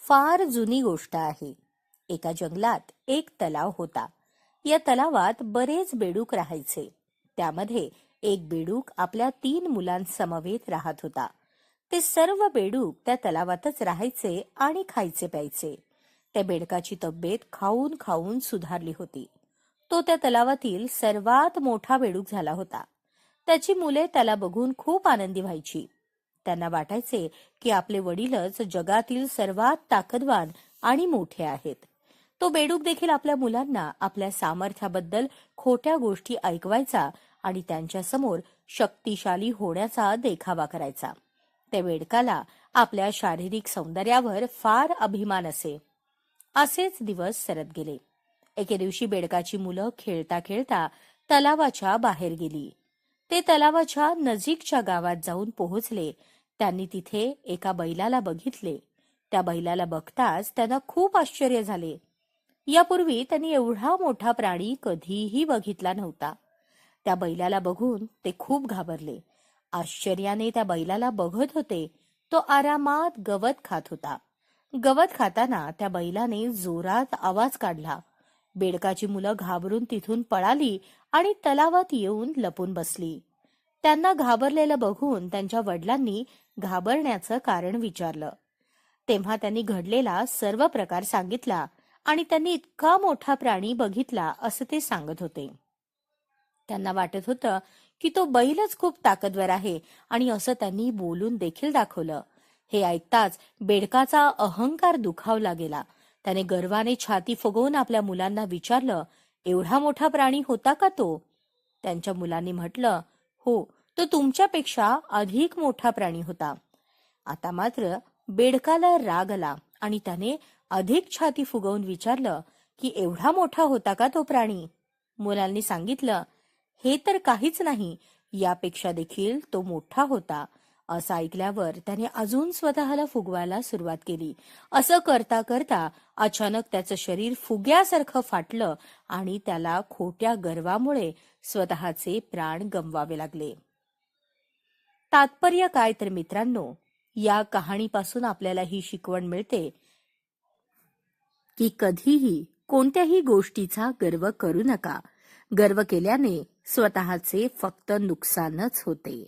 फार जुनी गोष्ट आहे. एका जंगलात एक तलाव होता. या तलावात बरेच बेडूक राहायचे. त्यामध्ये एक बेडूक आपल्या 3 मुलांसमवेत राहत होता. ते सर्व बेडूक त्या तलावातच राहायचे आणि खायचे प्यायचे. त्या बेडकाची तब्येत खाऊन खाऊन सुधारली होती. तो त्या तलावातील सर्वात मोठा बेडूक झाला होता. त्याची मुले त्याला बघून खूप आनंदी व्हायची. त्यांना वाटायचे की आपले वडीलच जगातील सर्वात ताकदवान आणि मोठे आहेत. तो बेडूक देखील आपल्या मुलांना आपल्या सामर्थ्याबद्दल खोट्या गोष्टी ऐकवायचा आणि त्यांच्यासमोर शक्तिशाली होण्याचा देखावा करायचा. त्या बेडकाला आपल्या शारीरिक सौंदर्यावर फार अभिमान असे. असेच दिवस सरत गेले. एके दिवशी बेडकाची मुलं खेळता खेळता तलावाच्या बाहेर गेली. ते तलावाच्या नजीकच्या गावात जाऊन पोहोचले. त्यांनी तिथे एका बैलाला बघितले. त्या बैलाला बघताच त्यांना खूप आश्चर्य झाले. यापूर्वी त्यांनी एवढा मोठा प्राणी कधीही बघितला नव्हता. त्या बैलाला बघून ते खूप घाबरले. आश्चर्याने त्या बैलाला बघत होते. तो आरामात गवत खात होता. गवत खाताना त्या बैलाने जोरात आवाज काढला. बेडकाची मुलं घाबरून तिथून पळाली आणि तलावात येऊन लपून बसली. त्यांना घाबरलेलं बघून त्यांच्या वडिलांनी घाबरण्याचं कारण विचारलं. तेव्हा त्यांनी घडलेला सर्व प्रकार सांगितला आणि त्यांनी इतका मोठा प्राणी बघितला असं ते सांगत होते. त्यांना वाटत होतं की तो बैलच खूप ताकदवर आहे आणि असं त्यांनी बोलून देखील दाखवलं. हे ऐकताच बेडकाचा अहंकार दुखावला गेला. त्याने गर्वाने छाती फुगवून आपल्या मुलांना विचारलं, एवढा मोठा प्राणी होता का तो? त्यांच्या मुलांनी म्हटलं, हो, तो तुमच्यापेक्षा अधिक मोठा प्राणी होता. आता मात्र बेडकाला राग आला आणि त्याने अधिक छाती फुगवून विचारलं की एवढा मोठा होता का तो प्राणी? मुलांनी सांगितलं, हे तर काहीच नाही, यापेक्षा देखील तो मोठा होता. असं ऐकल्यावर त्याने अजून स्वतःला फुगवायला सुरुवात केली. असं करता करता अचानक त्याचं शरीर फुग्यासारखं फाटलं आणि त्याला खोट्या गर्वामुळे स्वतःचे प्राण गमवावे लागले. तात्पर्य काय तर मित्रांनो, या कहाणीपासून आपल्याला ही शिकवण मिळते की कधीही कोणत्याही गोष्टीचा गर्व करू नका. गर्व केल्याने स्वतःचे फक्त नुकसानच होते.